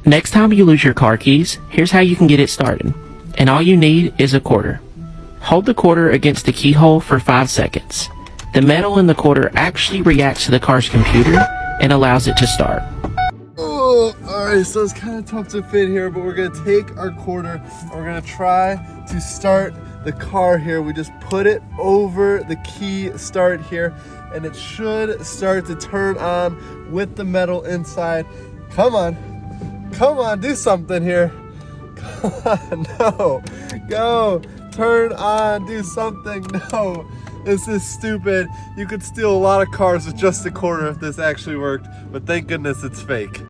Next time you lose your car keys, here's how you can get it started. And all you need is a quarter. Hold the quarter against the keyhole for 5 seconds. The metal in the quarter actually reacts to the car's computer and allows it to start. Oh, all right, so it's kind of tough to fit here, but we're gonna take our quarter and we're gonna try to start the car here. We just put it over the key start here, and it should start to turn on with the metal inside. Come on, do something here. Come on, no, go, turn on, do something, no. This is stupid. You could steal a lot of cars with just a quarter if this actually worked, but thank goodness it's fake.